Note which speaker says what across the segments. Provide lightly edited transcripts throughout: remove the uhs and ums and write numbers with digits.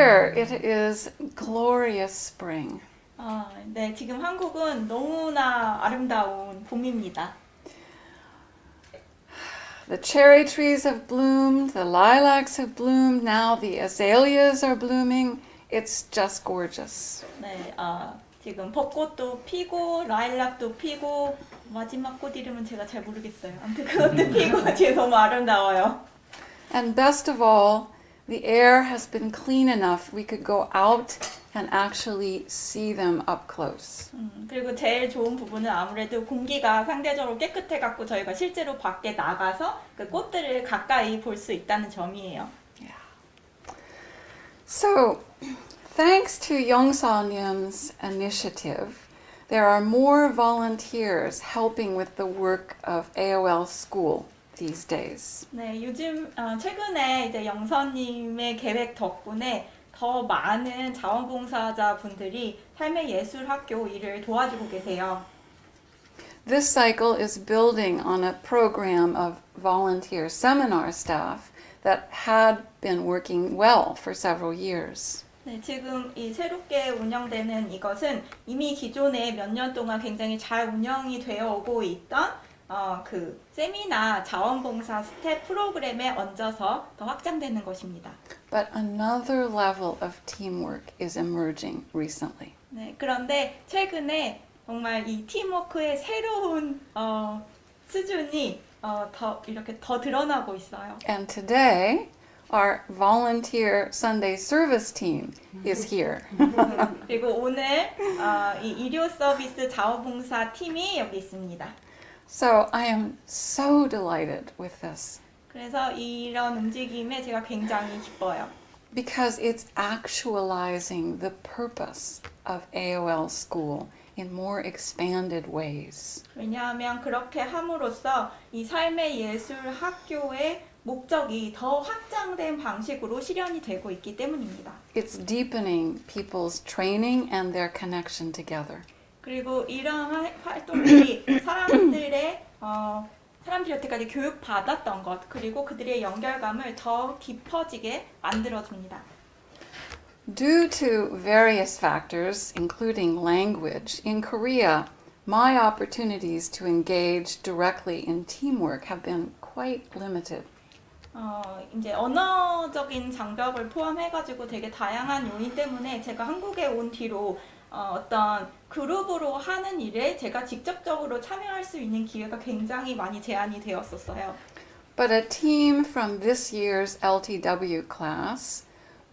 Speaker 1: here it is glorious spring.
Speaker 2: 네, 지금 한국은 너무나 아름다운 봄입니다.
Speaker 1: The cherry trees have bloomed, the lilacs have bloomed, now the azaleas are blooming. It's just gorgeous.
Speaker 2: 네, 지금 벚꽃도 피고 라일락도 피고 마지막 꽃 이름은 제가 잘 모르겠어요. 아무튼 그것도 피고 지금 너무 아름다워요.
Speaker 1: And best of all, the air has been clean enough we could go out and actually see them up close.
Speaker 2: 그리고 제일 좋은 부분은 아무래도 공기가 상대적으로 깨끗해갖고 저희가 실제로 밖에 나가서 그 꽃들을 가까이 볼 수 있다는 점이에요.
Speaker 1: So, thanks to Yongsa-nim's initiative, there are more volunteers helping with the work of AOL School these days.
Speaker 2: 네, 요즘 최근에 이제 영선님의 계획 덕분에 더 많은 자원봉사자분들이 삶의 예술학교 일을 도와주고 계세요.
Speaker 1: This cycle is building on a program of volunteer seminar staff that had been working well for several years.
Speaker 2: 네, 지금 이 새롭게 운영되는 이것은 이미 기존에 몇 년 동안 굉장히 잘 운영이 되어 오고 있던 그 세미나 자원봉사 스텝 프로그램에 얹어서 더 확장되는 것입니다.
Speaker 1: But another level of teamwork is emerging recently.
Speaker 2: 네, 그런데 최근에 정말 이 팀워크의 새로운 수준이 이렇게 더 드러나고 있어요.
Speaker 1: And today, our volunteer Sunday service team is here.
Speaker 2: 그리고 오늘 이 일요 서비스 자원봉사 팀이 여기 있습니다.
Speaker 1: So I am so delighted with this
Speaker 2: 그래서 이런 움직임에 제가 굉장히 기뻐요.
Speaker 1: because it's actualizing the purpose of AOL School in more expanded ways.
Speaker 2: 왜냐하면 그렇게 함으로써 이 삶의 예술 학교의 목적이 더 확장된 방식으로 실현이 되고 있기 때문입니다.
Speaker 1: It's deepening people's training and their connection together.
Speaker 2: 그리고 이러한 활동들이 사람들의 사람들이 여태까지 교육 받았던 것 그리고 그들의 연결감을 더 깊어지게 만들어줍니다.
Speaker 1: Due to various factors, including language, in Korea, my opportunities to engage directly in teamwork have been quite limited.
Speaker 2: 이제 언어적인 장벽을 포함해가지고 되게 다양한 요인 때문에 제가 한국에 온 뒤로 어떤 그룹으로 하는 일에 제가 직접적으로 참여할 수 있는 기회가 굉장히 많이 제한이 되었었어요.
Speaker 1: But a team from this year's LTW class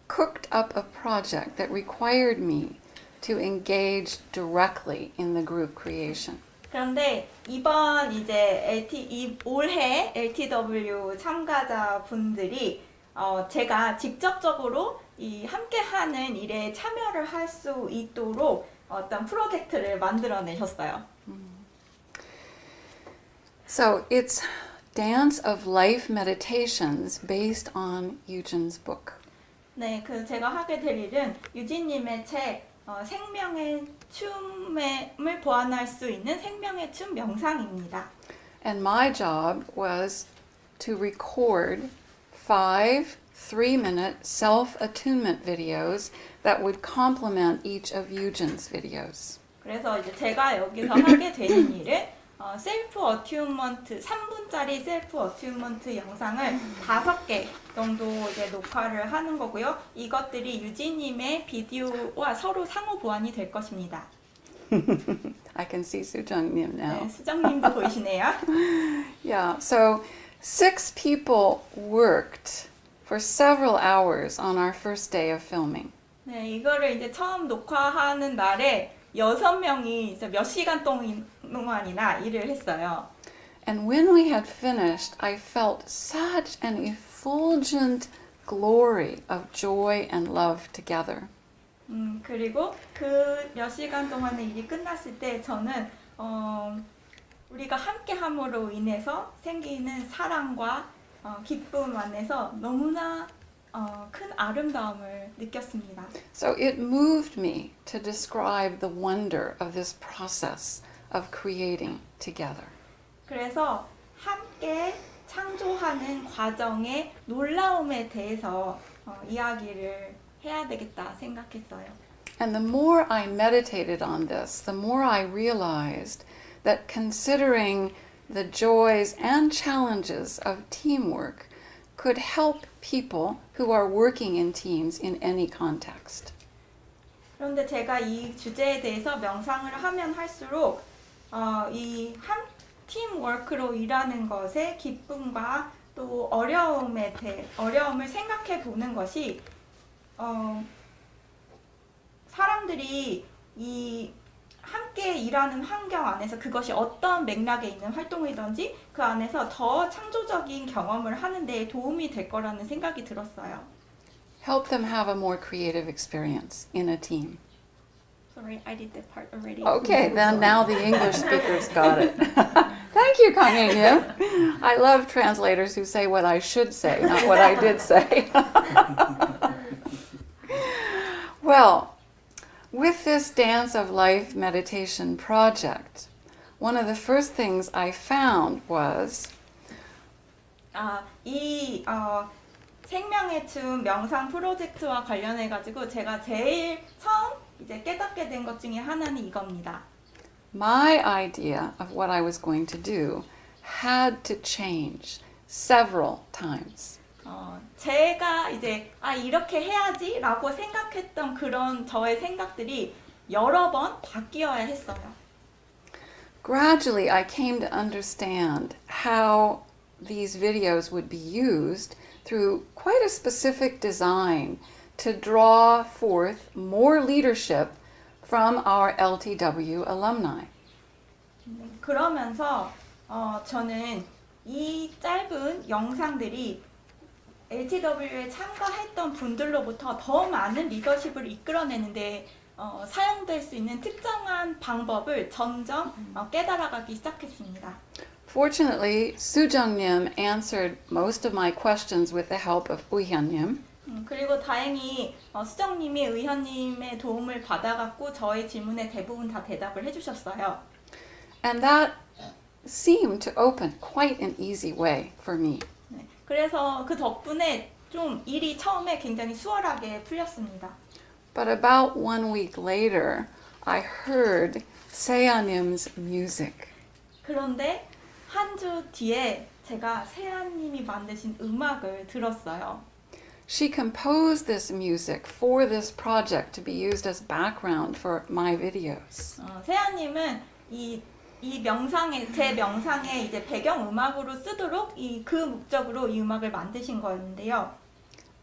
Speaker 1: cooked up a project that required me to engage directly in the group creation.
Speaker 2: 그런데 이번 이제 올해 LTW 참가자분들이 제가 직접적으로 이 함께하는 일에 참여를 할 수 있도록 어떤 프로젝트를 만들어내셨어요.
Speaker 1: So it's Dance of Life Meditations based on Eugen's book.
Speaker 2: 네, 제가 하게 될 일은 유진님의 책 생명의 춤을 보완할 수 있는 생명의 춤 명상입니다.
Speaker 1: And my job was to record 5 3-minute self-attunement videos that would complement each of Eugen's videos.
Speaker 2: 그래서 이제 제가 여기서 하게 되는 일은 셀프 어튜먼트 3분짜리 셀프 어튜먼트 영상을 5개 정도 이제 녹화를 하는 거고요. 이것들이 유진님의 비디오와 서로 상호 보완이 될 것입니다.
Speaker 1: I can see Soo-jung-nim now.
Speaker 2: 네, 수정님도 보이시네요.
Speaker 1: Yeah, so 6 people worked for several hours on our first day of filming.
Speaker 2: 네, 이거를 이제 처음 녹화하는 날에 6명이 이제 몇 시간 동안이나 일을 했어요.
Speaker 1: And when we had finished, I felt such an effulgent glory of joy and love together.
Speaker 2: 그리고 그 몇 시간 동안의 일이 끝났을 때 저는 우리가 함께 함으로 인해서 생기는 사랑과 기쁨 안에서 너무나 큰 아름다움을 느꼈습니다.
Speaker 1: So it moved me to describe the wonder of this process of creating together.
Speaker 2: 그래서 함께 창조하는 과정의 놀라움에 대해서 이야기를 해야 되겠다 생각했어요.
Speaker 1: And the more I meditated on this, the more I realized that considering the joys and challenges of teamwork could help people who are working in teams in any context.
Speaker 2: 그런데 제가 이 주제에 대해서 명상을 하면 할수록 이 한 팀워크로 일하는 것의 기쁨과 또 어려움을 생각해 보는 것이 사람들이 이 함께 일하는 환경 안에서 그것이 어떤 맥락에 있는 활동이든지 그 안에서 더 창조적인 경험을 하는 데 도움이 될 거라는 생각이 들었어요.
Speaker 1: Help them have a more creative experience in a team.
Speaker 2: Sorry, I did that part already.
Speaker 1: Okay, then now the English speakers got it. Thank you, Kang Hae-Yu. I love translators who say what I should say, not what I did say. Well, with this Dance of Life meditation project, one of the first things I found was
Speaker 2: 생명의 춤 명상 프로젝트와 관련해 가지고 제가 제일 처음 이제 깨닫게 된 것 중에 하나는 이겁니다.
Speaker 1: my idea of what I was going to do had to change several times.
Speaker 2: 제가 이제 이렇게 해야지라고 생각했던 그런 저의 생각들이 여러 번 바뀌어야 했어요.
Speaker 1: Gradually, I came to understand how these videos would be used through quite a specific design to draw forth more leadership from our LTW alumni.
Speaker 2: 그러면서 저는 이 짧은 영상들이 LTW에 참가했던 분들로부터 더 많은 리더십을 이끌어내는데 사용될 수 있는 특정한 방법을 점점 깨달아가기 시작했습니다.
Speaker 1: Fortunately, Soo Jung-nim answered most of my questions with the help of Uhyun-nim.
Speaker 2: 그리고 다행히 수정님이 의현님의 도움을 받아갖고 저의 질문에 대부분 다 대답을 해주셨어요.
Speaker 1: And that seemed to open quite an easy way for me.
Speaker 2: 네, 그래서 그 덕분에 좀 일이 처음에 굉장히 수월하게 풀렸습니다.
Speaker 1: But about 1 week later, I heard Seonim's music.
Speaker 2: 그런데 한 주 뒤에 제가 세아님이 만드신 음악을 들었어요.
Speaker 1: She composed this music for this project to be used as background for my videos.
Speaker 2: 세아님은 이 명상에 제 명상에 이제 배경 음악으로 쓰도록 그 목적으로 이 음악을 만드신 거였는데요.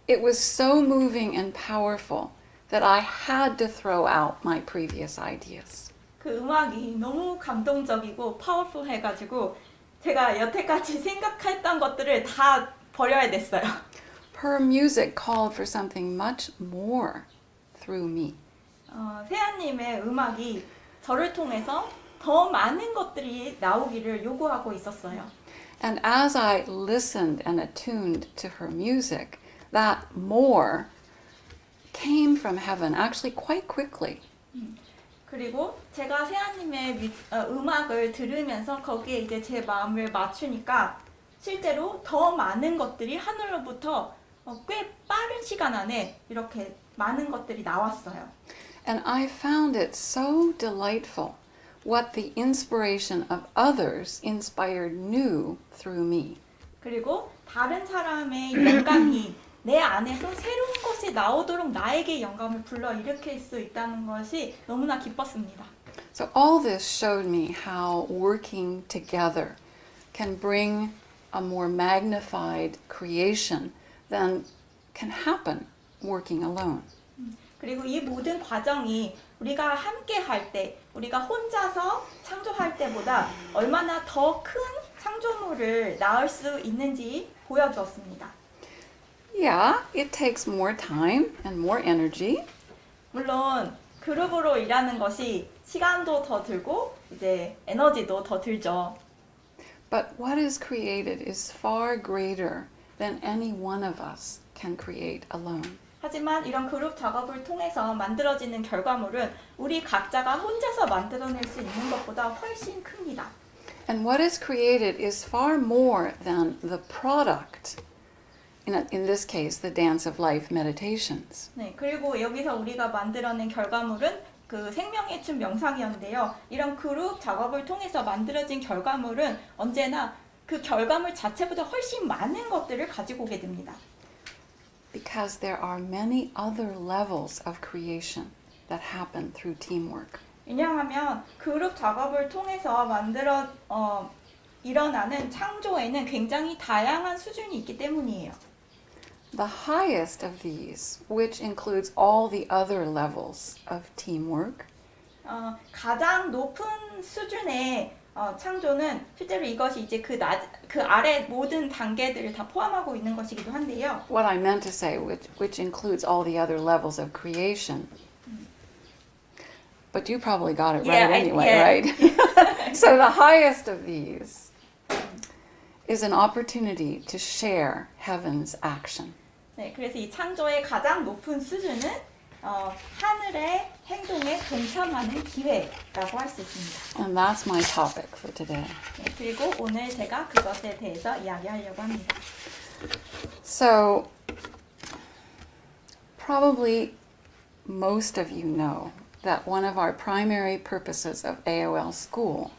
Speaker 1: It was so moving and powerful that I had to throw out my previous ideas.
Speaker 2: 그 음악이 너무 감동적이고 파워풀해가지고 제가 여태까지 생각했던 것들을 다 버려야 됐어요.
Speaker 1: Her music called for something much more through me.
Speaker 2: 세아님의 음악이 저를 통해서 더 많은 것들이 나오기를 요구하고 있었어요.
Speaker 1: And as I listened and attuned to her music, that more came from heaven actually quite quickly.
Speaker 2: 그리고 제가 세아님의 음악을 들으면서 거기에 이제 제 마음을 맞추니까 실제로 더 많은 것들이 하늘로부터 꽤 빠른 시간 안에 이렇게 많은 것들이 나왔어요.
Speaker 1: And I found it so delightful what the inspiration of others inspired new through me.
Speaker 2: 그리고 다른 사람의 영감이 내 안에서 새로운 것이 나오도록 나에게 영감을 불러일으킬 수 있다는 것이 너무나 기뻤습니다.
Speaker 1: So all this showed me how working together can bring a more magnified creation than can happen working alone.
Speaker 2: 그리고 이 모든 과정이 우리가 함께 할 때, 우리가 혼자서 창조할 때보다 얼마나 더 큰 창조물을 낳을 수 있는지 보여주었습니다.
Speaker 1: Yeah, it takes more time and more energy.
Speaker 2: 물론 그룹으로 일하는 것이 시간도 더 들고 이제 에너지도 더 들죠.
Speaker 1: But what is created is far greater than any one of us can create alone.
Speaker 2: 하지만 이런 그룹 작업을 통해서 만들어지는 결과물은 우리 각자가 혼자서 만들어낼 수 있는 것보다 훨씬 큽니다.
Speaker 1: And what is created is far more than the product. in this case, the Dance of Life meditations.
Speaker 2: 네, 그리고 여기서 우리가 만들어낸 결과물은 그 생명의 춤 명상이었는데요. 이런 그룹 작업을 통해서 만들어진 결과물은 언제나 그 결과물 자체보다 훨씬 많은 것들을 가지고 오게 됩니다.
Speaker 1: Because there are many other levels of creation that happen through teamwork.
Speaker 2: 왜냐하면 그룹 작업을 통해서 일어나는 창조에는 굉장히 다양한 수준이 있기 때문이에요.
Speaker 1: The highest of these, which includes all the other levels of teamwork,
Speaker 2: 가장 높은 수준의 창조는 실제로 이것이 이제 그 아래 모든 단계들을 다 포함하고 있는 것이기도 한데요.
Speaker 1: what I meant to say, which includes all the other levels of creation. But you probably got it right anyway, right? So the highest of these is an opportunity to share heaven's action.
Speaker 2: 네, 그래서 이 창조의 가장 높은 수준은 하늘의 행동에 동참하는 기회라고 할 수 있습니다.
Speaker 1: And that's my topic for today.
Speaker 2: 네, 그리고 오늘 제가 그것에 대해서 이야기하려고 합니다.
Speaker 1: So, probably most of you know that one of our primary purposes of AOL School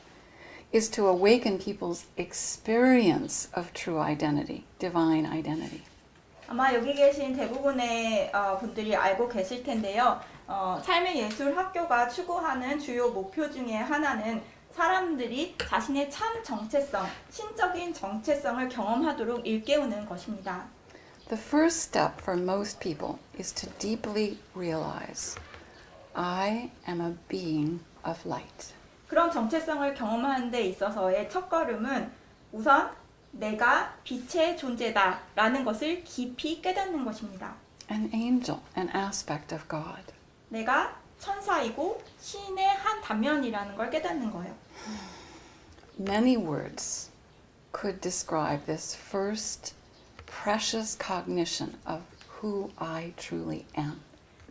Speaker 1: is to awaken people's experience of true identity, divine identity.
Speaker 2: 아마 여기 계신 대부분의 분들이 알고 계실 텐데요. 삶의 예술 학교가 추구하는 주요 목표 중에 하나는 사람들이 자신의 참 정체성, 신적인 정체성을 경험하도록 일깨우는 것입니다.
Speaker 1: The first step for most people is to deeply realize I am a being of light.
Speaker 2: 그런 정체성을 경험하는 데 있어서의 첫걸음은 우선 내가 빛의 존재다라는 것을 깊이 깨닫는 것입니다.
Speaker 1: An angel, an aspect of God.
Speaker 2: 내가 천사이고 신의 한 단면이라는 걸 깨닫는 거예요.
Speaker 1: Many words could describe this first precious cognition of who I truly am.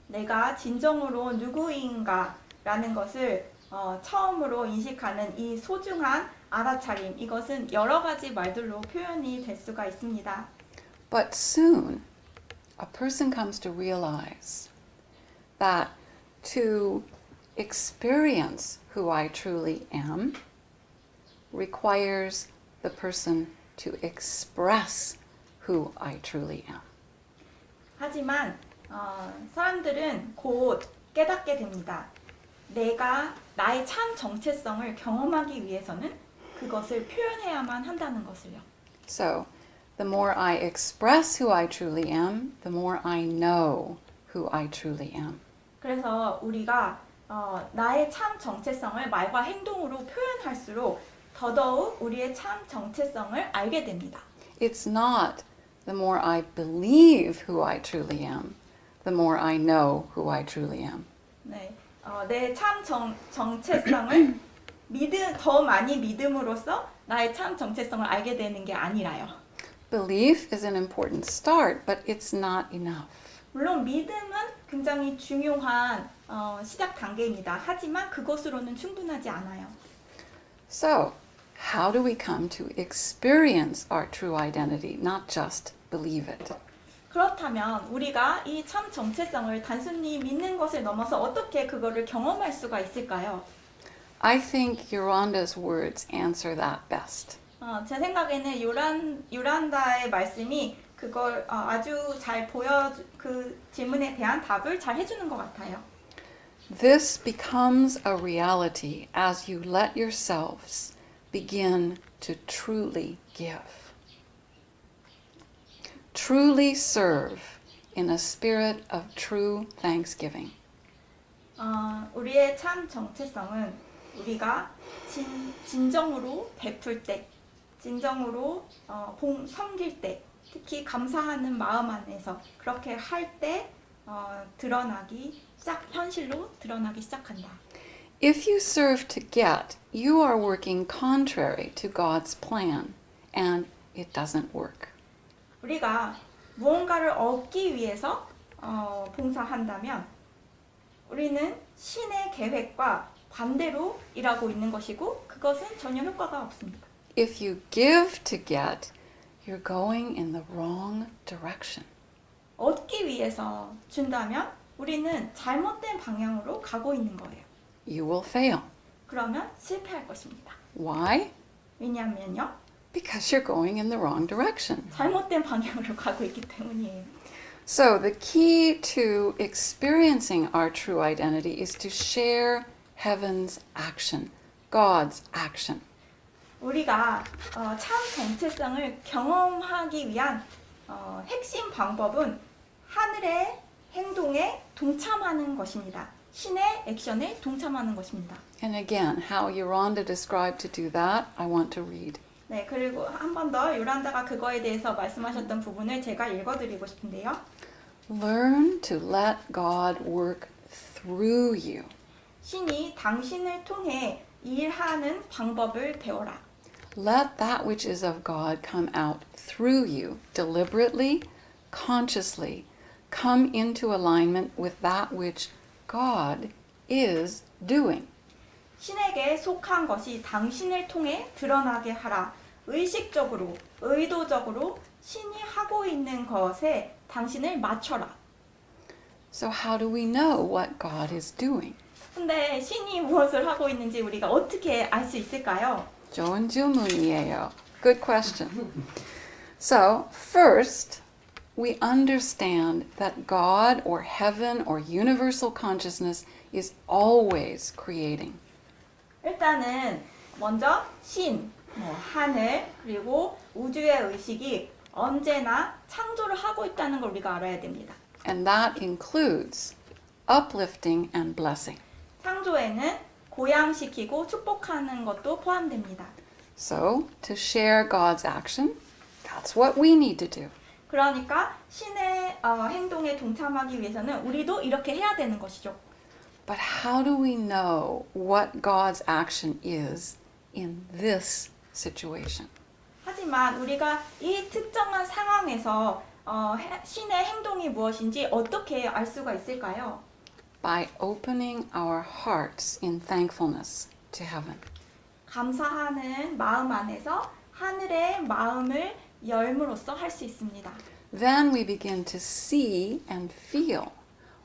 Speaker 2: 내가 진정으로 누구인가라는 것을 처음으로 인식하는 이 소중한 알아차림, 이것은 여러 가지 말들로 표현이 될 수가 있습니다.
Speaker 1: But soon, a person comes to realize that to experience who I truly am requires the person to express who I truly am.
Speaker 2: 하지만 사람들은 곧 깨닫게 됩니다. 내가 나의 참 정체성을 경험하기 위해서는 그것을 표현해야만 한다는 것을요.
Speaker 1: So, the more I express who I truly am, the more I know who I truly am.
Speaker 2: 그래서 우리가 나의 참 정체성을 말과 행동으로 표현할수록 더더욱 우리의 참 정체성을 알게 됩니다.
Speaker 1: It's not the more I believe who I truly am, the more I know who I truly am.
Speaker 2: 네, 내 참 정체성을 더 많이 믿음으로써 나의 참 정체성을 알게 되는 게 아니라요.
Speaker 1: Belief is an important start, but it's not enough.
Speaker 2: 물론 믿음은 굉장히 중요한 시작 단계입니다. 하지만 그것으로는 충분하지 않아요.
Speaker 1: So, how do we come to experience our true identity, not just believe it?
Speaker 2: 그렇다면 우리가 이 참 정체성을 단순히 믿는 것을 넘어서 어떻게 그거를 경험할 수가 있을까요?
Speaker 1: I think Yolanda's words answer that best.
Speaker 2: 제 생각에는 요란다의 말씀이 그걸 아주 잘 그 질문에 대한 답을 잘 해주는 것 같아요.
Speaker 1: This becomes a reality as you let yourselves begin to truly give. Truly serve in a spirit of true thanksgiving.
Speaker 2: 우리의 참 정체성은 우리가 진정으로 베풀 때, 진정으로 섬길 때, 특히 감사하는 마음 안에서 그렇게 할 때 현실로 드러나기 시작한다.
Speaker 1: If you serve to get, you are working contrary to God's plan, and it doesn't work.
Speaker 2: 우리가 무언가를 얻기 위해서 봉사한다면 우리는 신의 계획과 반대로 일하고 있는 것이고 그것은 전혀 효과가 없습니다.
Speaker 1: If you give to get, you're going in the wrong direction.
Speaker 2: 얻기 위해서 준다면 우리는 잘못된 방향으로 가고 있는 거예요.
Speaker 1: You will fail.
Speaker 2: 그러면 실패할 것입니다.
Speaker 1: Why?
Speaker 2: 왜냐하면요.
Speaker 1: Because you're going in the wrong direction.
Speaker 2: 잘못된 방향으로 가고 있기 때문이에요.
Speaker 1: So the key to experiencing our true identity is to share heaven's action, God's action.
Speaker 2: 우리가 참 정체성을 경험하기 위한 핵심 방법은 하늘의 행동에 동참하는 것입니다. 신의 액션에 동참하는 것입니다.
Speaker 1: And again, how Yolanda described to do that, I want to read.
Speaker 2: 네, 그리고 한 번 더 요란다가 그거에 대해서 말씀하셨던 부분을 제가 읽어드리고 싶은데요.
Speaker 1: Learn to let God work through you.
Speaker 2: 신이 당신을 통해 일하는 방법을 배워라.
Speaker 1: Let that which is of God come out through you, deliberately, consciously, come into alignment with that which God is doing.
Speaker 2: 신에게 속한 것이 당신을 통해 드러나게 하라. 의식적으로, 의도적으로 신이 하고 있는 것에 당신을 맞춰라.
Speaker 1: So how do we know what God is doing?
Speaker 2: 근데 신이 무엇을 하고 있는지 우리가 어떻게 알 수 있을까요?
Speaker 1: 좋은 질문이에요. Good question. So, first, we understand that God or heaven or universal consciousness is always creating.
Speaker 2: 일단은 먼저 신, 하늘, 그리고 우주의 의식이 언제나 창조를 하고 있다는 걸 우리가 알아야 됩니다.
Speaker 1: And that includes uplifting and blessing.
Speaker 2: 창조에는 고양시키고 축복하는 것도 포함됩니다.
Speaker 1: So, to share God's action, that's what we need to do.
Speaker 2: 그러니까 신의 행동에 동참하기 위해서는 우리도 이렇게 해야 되는 것이죠.
Speaker 1: But how do we know what God's action is in this situation?
Speaker 2: 하지만 우리가 이 특정한 상황에서 신의 행동이 무엇인지 어떻게 알 수가 있을까요?
Speaker 1: By opening our hearts in thankfulness to heaven.
Speaker 2: 감사하는 마음 안에서 하늘의 마음을 열므로써 할 수 있습니다.
Speaker 1: Then we begin to see and feel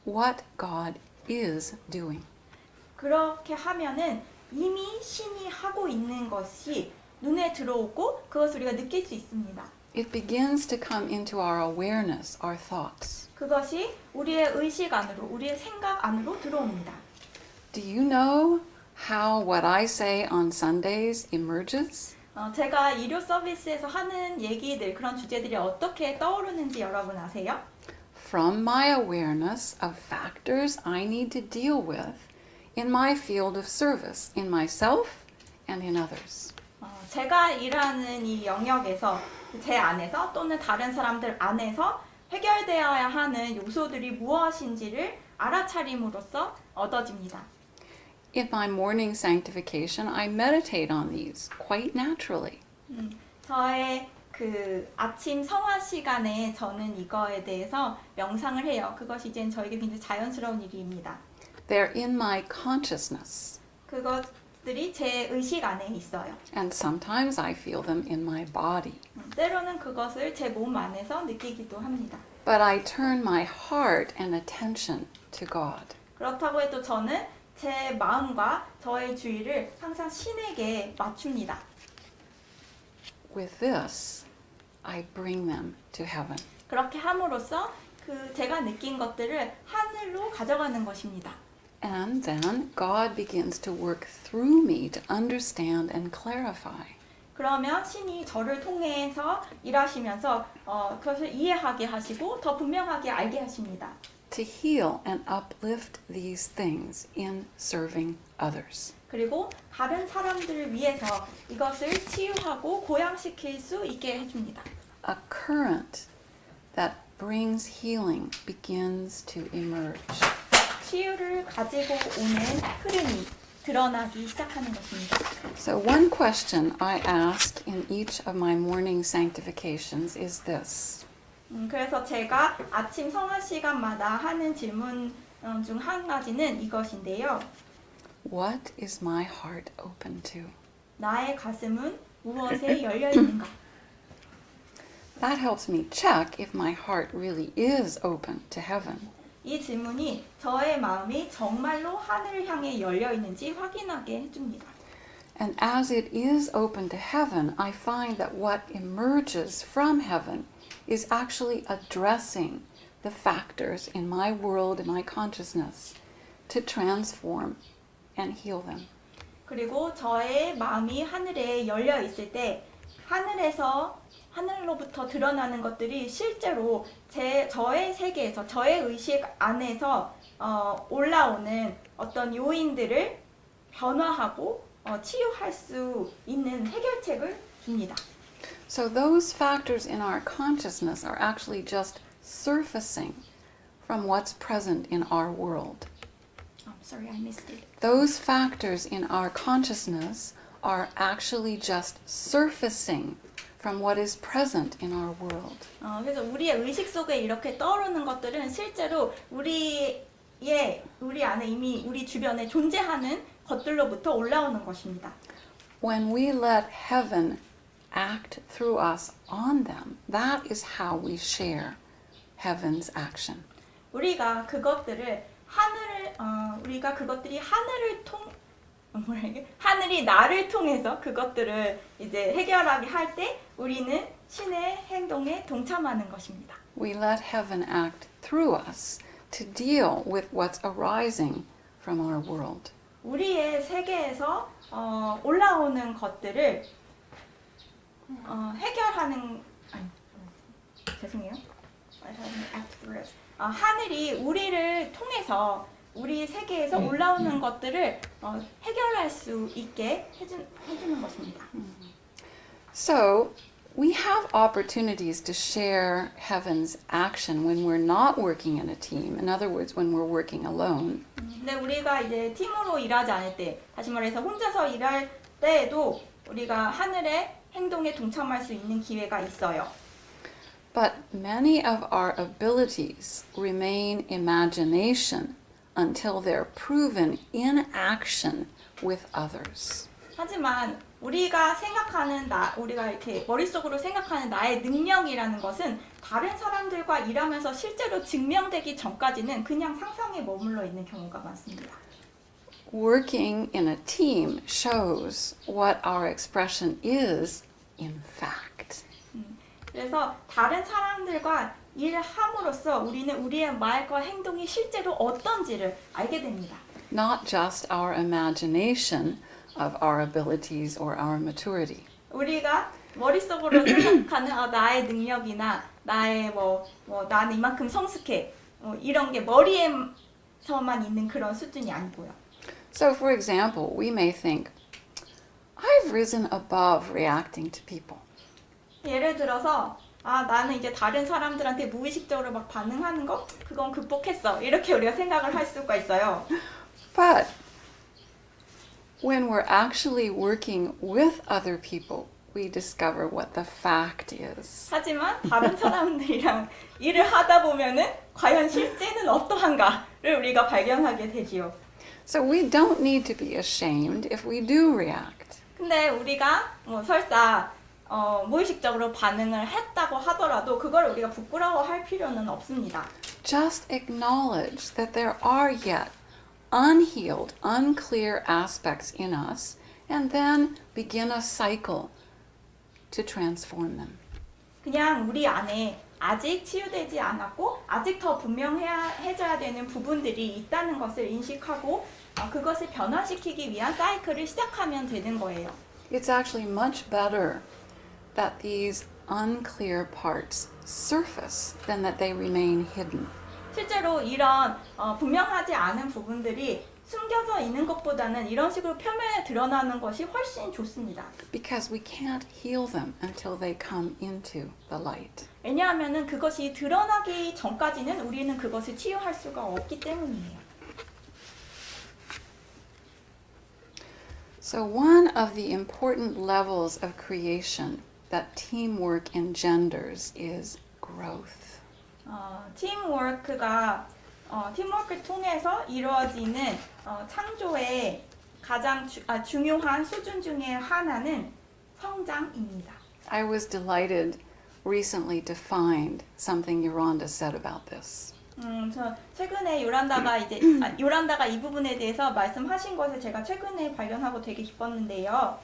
Speaker 1: what God is doing.
Speaker 2: 그렇게 하면은 이미 신이 하고 있는 것이 눈에 들어오고 그것을 우리가 느낄 수 있습니다.
Speaker 1: It begins to come into our awareness, our thoughts.
Speaker 2: 그것이 우리의 의식 안으로, 우리의 생각 안으로 들어옵니다.
Speaker 1: Do you know how what I say on Sundays emerges?
Speaker 2: 제가 일요 서비스에서 하는 얘기들, 그런 주제들이 어떻게 떠오르는지 여러분 아세요?
Speaker 1: From my awareness of factors I need to deal with in my field of service, in myself and in others.
Speaker 2: 제가 일하는 이 영역에서 제 안에서 또는 다른 사람들 안에서 해결되어야 하는 요소들이 무엇인지를 알아차림으로써 얻어집니다.
Speaker 1: In my morning sanctification, I meditate on these quite naturally.
Speaker 2: 저의 그 아침 성화 시간에 저는 이거에 대해서 명상을 해요. 그것이 이제 저에게 굉장히 자연스러운 일입니다.
Speaker 1: They're in my consciousness,
Speaker 2: 그것들이 제 의식 안에 있어요.
Speaker 1: and sometimes I feel them in my body.
Speaker 2: 때로는 그것을 제 몸 안에서 느끼기도 합니다.
Speaker 1: But I turn my heart and attention to God.
Speaker 2: 그렇다고 해도 저는 제 마음과 저의 주의를 항상 신에게 맞춥니다.
Speaker 1: With this, I bring them to heaven.
Speaker 2: 그렇게 함으로써 그 제가 느낀 것들을 하늘로 가져가는 것입니다.
Speaker 1: And then God begins to work through me to understand and clarify.
Speaker 2: 그러면 신이 저를 통해서 일하시면서 그것을 이해하게 하시고 더 분명하게 알게 하십니다.
Speaker 1: To heal and uplift these things in serving others.
Speaker 2: 그리고 다른 사람들을 위해서 이것을 치유하고 고양시킬 수 있게 해줍니다.
Speaker 1: A current that brings healing begins to emerge.
Speaker 2: 치유를 가지고 오는 흐름이 드러나기 시작하는 것입니다.
Speaker 1: So one question I ask in each of my morning sanctifications is this.
Speaker 2: 그래서 제가 아침 성화 시간마다 하는 질문 중 한 가지는 이것인데요.
Speaker 1: What is my heart open to?
Speaker 2: 나의 가슴은 무엇에 열려 있는가?
Speaker 1: That helps me check if my heart really is open to heaven.
Speaker 2: 이 질문이 저의 마음이 정말로 하늘을 향해 열려 있는지 확인하게 해줍니다.
Speaker 1: And as it is open to heaven, I find that what emerges from heaven is actually addressing the factors in my world, in my consciousness, to transform and heal them.
Speaker 2: 그리고 저의 마음이 하늘에 열려 있을 때 하늘로부터 드러나는 것들이 실제로 저의 세계에서 저의 의식 안에서 올라오는 어떤 요인들을 변화하고 치유할 수 있는 해결책을 줍니다.
Speaker 1: So those factors in our consciousness are actually just surfacing from what's present in our world.
Speaker 2: I'm sorry, I missed it.
Speaker 1: Those factors in our consciousness are actually just surfacing from what is present in our world.
Speaker 2: 그래서 우리의 의식 속에 이렇게 떠오르는 것들은 실제로 우리 안에 이미 우리 주변에 존재하는 것들로부터 올라오는 것입니다.
Speaker 1: When we let heaven act through us on them, that is how we share heaven's action.
Speaker 2: 우리가 그것들이 하늘이 나를 통해서 그것들을 이제 해결하게 할 때 우리는 신의 행동에 동참하는 것입니다.
Speaker 1: We let heaven act through us to deal with what's arising from our world.
Speaker 2: 우리의 세계에서 올라오는 것들을 해결하는 죄송해요. 하늘이 우리를 통해서 우리 세계에서 올라오는 것들을 해결할 수 있게 해주는 것입니다.
Speaker 1: So, we have opportunities to share heaven's action when we're not working in a team. In other words, when we're working alone.
Speaker 2: 근데 우리가 이제 팀으로 일하지 않을 때, 다시 말해서 혼자서 일할 때에도 우리가 하늘의 행동에 동참할 수 있는 기회가 있어요.
Speaker 1: But many of our abilities remain imagination until they're proven in action with others.
Speaker 2: 하지만 우리가 이렇게 머릿속으로 생각하는 나의 능력이라는 것은 다른 사람들과 일하면서 실제로 증명되기 전까지는 그냥 상상에 머물러 있는 경우가 많습니다.
Speaker 1: Working in a team shows what our expression is in fact.
Speaker 2: 그래서 다른 사람들과 일을 함으로써 우리는 우리의 말과 행동이 실제로 어떤지를 알게 됩니다.
Speaker 1: Not just our imagination of our abilities or our maturity.
Speaker 2: 우리가 머릿속으로 생각하는 나의 능력이나 나의 나는 이만큼 성숙해 이런 게 머리에서만 있는 그런 수준이 아니고요.
Speaker 1: So, for example, we may think, I've risen above reacting to people.
Speaker 2: 예를 들어서 나는 이제 다른 사람들한테 무의식적으로 막 반응하는 거 그건 극복했어 이렇게 우리가 생각을 할 수가 있어요.
Speaker 1: But when we're actually working with other people, we discover what the fact is.
Speaker 2: 하지만 다른 사람들이랑 일을 하다 보면은 과연 실제는 어떠한가를 우리가 발견하게 되지요.
Speaker 1: So we don't need to be ashamed if we do react.
Speaker 2: 근데 우리가 설사 무의식적으로 반응을 했다고 하더라도 그걸 우리가 부끄러워할 필요는 없습니다.
Speaker 1: Just acknowledge that there are yet unhealed, unclear aspects in us, and then begin a cycle to transform them.
Speaker 2: 그냥 우리 안에 아직 치유되지 않았고 아직 더 분명해져야 되는 부분들이 있다는 것을 인식하고 그것을 변화시키기 위한 사이클을 시작하면 되는 거예요.
Speaker 1: It's actually much better that these unclear parts surface than that they remain hidden.
Speaker 2: 실제로 이런 분명하지 않은 부분들이 숨겨져 있는 것보다는 이런 식으로 표면에 드러나는 것이 훨씬 좋습니다.
Speaker 1: Because we can't heal them until they come into the light.
Speaker 2: 왜냐하면은 그것이 드러나기 전까지는 우리는 그것을 치유할 수가 없기 때문이에요.
Speaker 1: So one of the important levels of creation that teamwork engenders is growth.
Speaker 2: 팀워크를 통해서 이루어지는 창조의 가장 중요한 수준 중에 하나는 성장입니다.
Speaker 1: I was delighted recently defined something Yolanda said about this.
Speaker 2: 저 최근에 요란다가 이 부분에 대해서 말씀하신 것을 제가 최근에 발견하고 되게 기뻤는데요.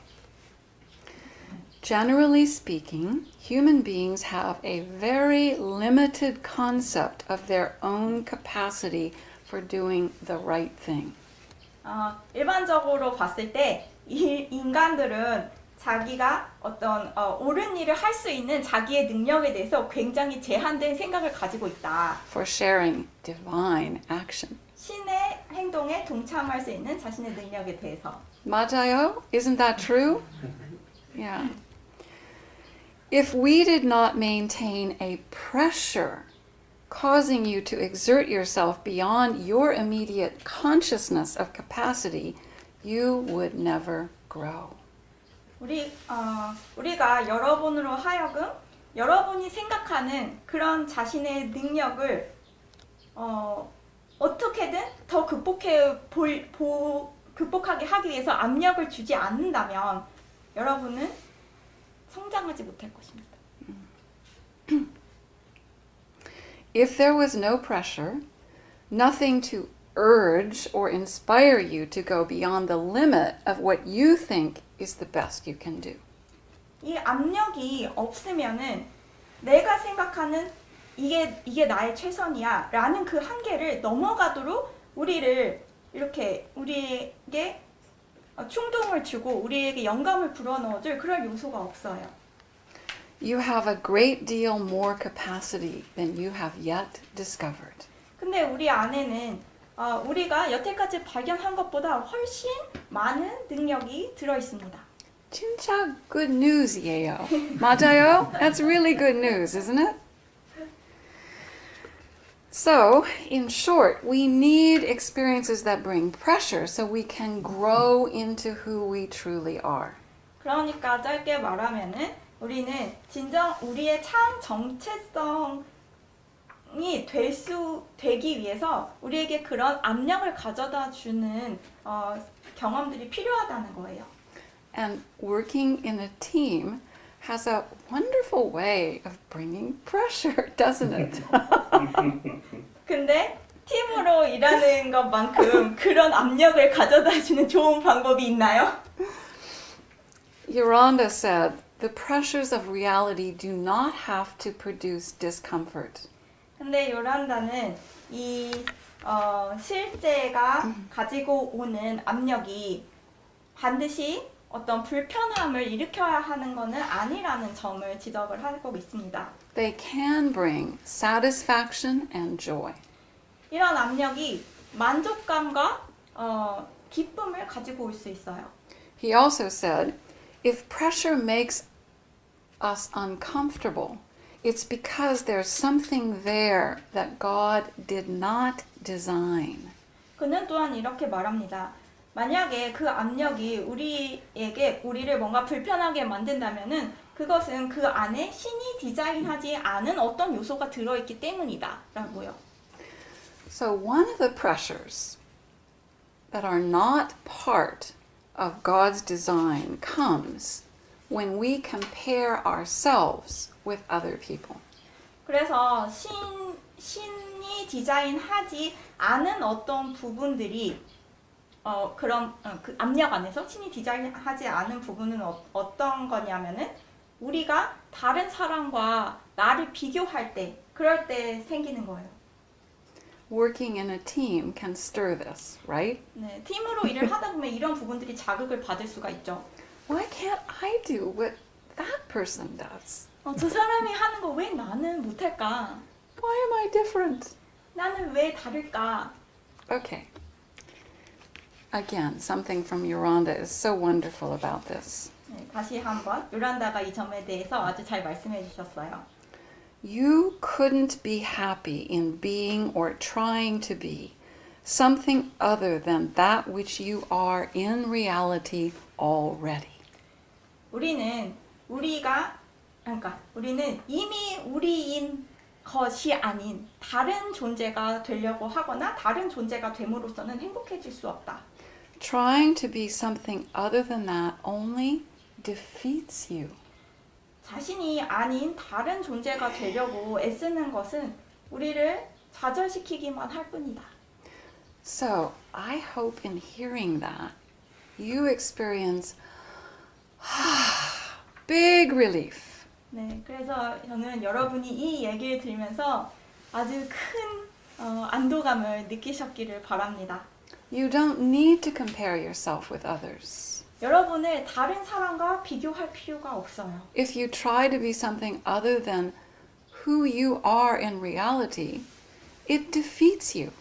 Speaker 1: Generally speaking, human beings have a very limited concept of their own capacity for doing the right thing.
Speaker 2: 일반적으로 봤을 때 인간들은 자기가 어떤 옳은 일을 할 수 있는 자기의 능력에 대해서 굉장히 제한된 생각을 가지고 있다.
Speaker 1: For sharing divine action.
Speaker 2: 신의 행동에 동참할 수 있는 자신의 능력에 대해서.
Speaker 1: 맞아요? Isn't that true? Yeah. If we did not maintain a pressure causing you to exert yourself beyond your immediate consciousness of capacity, you would never grow.
Speaker 2: 우리가 여러분으로 하여금 여러분이 생각하는 그런 자신의 능력을 어떻게든 더 극복하게 하기 위해서 압력을 주지 않는다면 여러분은 성장하지 못할 것입니다.
Speaker 1: If there was no pressure, nothing to urge or inspire you to go beyond the limit of what you think is the best you can do.
Speaker 2: 이 압력이 없으면은 내가 생각하는 이게 나의 최선이야 라는 그 한계를 넘어가도록 우리에게 충동을 주고 우리에게 영감을 불어넣어줄 그럴 요소가 없어요.
Speaker 1: You have a great deal more capacity than you have yet discovered.
Speaker 2: 근데 우리 안에는 우리가 여태까지 발견한 것보다 훨씬 많은 능력이 들어 있습니다.
Speaker 1: 진짜 good news이에요. 맞아요? That's really good news, isn't it? So, in short, we need experiences that bring pressure so we can grow into who we truly are.
Speaker 2: 그러니까 짧게 말하면은 우리는 진정 우리의 참 정체성이 되기 위해서 우리에게 그런 압력을 가져다 주는 경험들이 필요하다는 거예요.
Speaker 1: And working in a team has a wonderful way of bringing pressure, doesn't it?
Speaker 2: 근데 팀으로 일하는 것만큼 그런 압력을 가져다 주는 좋은 방법이 있나요?
Speaker 1: Yolanda said, the pressures of reality do not have to produce discomfort.
Speaker 2: 근데 요란다는 이 실제가 가지고 오는 압력이 반드시 어떤 불편함을 일으켜야 하는 것은 아니라는 점을 지적을 하고 있습니다.
Speaker 1: They can bring satisfaction and joy.
Speaker 2: 이런 압력이 만족감과 기쁨을 가지고 올 수 있어요.
Speaker 1: He also said, if pressure makes us uncomfortable, it's because there's something there that God did not design.
Speaker 2: 그는 또한 이렇게 말합니다. 만약에 그 압력이 우리를 뭔가 불편하게 만든다면은 그것은 그 안에 신이 디자인하지 않은 어떤 요소가 들어있기 때문이다 라고요.
Speaker 1: So one of the pressures that are not part of God's design comes when we compare ourselves with other people.
Speaker 2: 그래서 신이 디자인하지 않은 어떤 부분들이 그 압력 안에서 신이 디자인하지 않은 부분은 어떤 거냐면은 우리가 다른 사람과 나를 비교할 때 그럴 때 생기는 거예요.
Speaker 1: Working in a team can stir this, right?
Speaker 2: 네, 팀으로 일을 하다 보면 이런 부분들이 자극을 받을 수가 있죠.
Speaker 1: Why can't I do what that person does?
Speaker 2: 저 사람이 하는 거 왜 나는 못할까?
Speaker 1: Why am I different?
Speaker 2: 나는 왜 다를까?
Speaker 1: Okay. Again, something from Yolanda is so wonderful about this.
Speaker 2: 네, 다시 한번 요란다가 이 점에 대해서 아주 잘 말씀해 주셨어요.
Speaker 1: You couldn't be happy in being or trying to be something other than that which you are in reality already.
Speaker 2: 우리는 이미 우리인 것이 아닌 다른 존재가 되려고 하거나 다른 존재가 됨으로써는 행복해질 수 없다.
Speaker 1: Trying to be something other than that only defeats you.
Speaker 2: 자신이 아닌 다른 존재가 되려고 애쓰는 것은 우리를 좌절시키기만 할 뿐이다.
Speaker 1: So I hope in hearing that you experience big relief.
Speaker 2: 네, 그래서 저는 여러분이 이 얘기를 들으면서 아주 큰 안도감을 느끼셨기를 바랍니다.
Speaker 1: You don't need to compare yourself with others.
Speaker 2: 여러분을 다른 사람과 비교할 필요가 없어요.
Speaker 1: If you try to be something other than who you are in reality, it defeats you.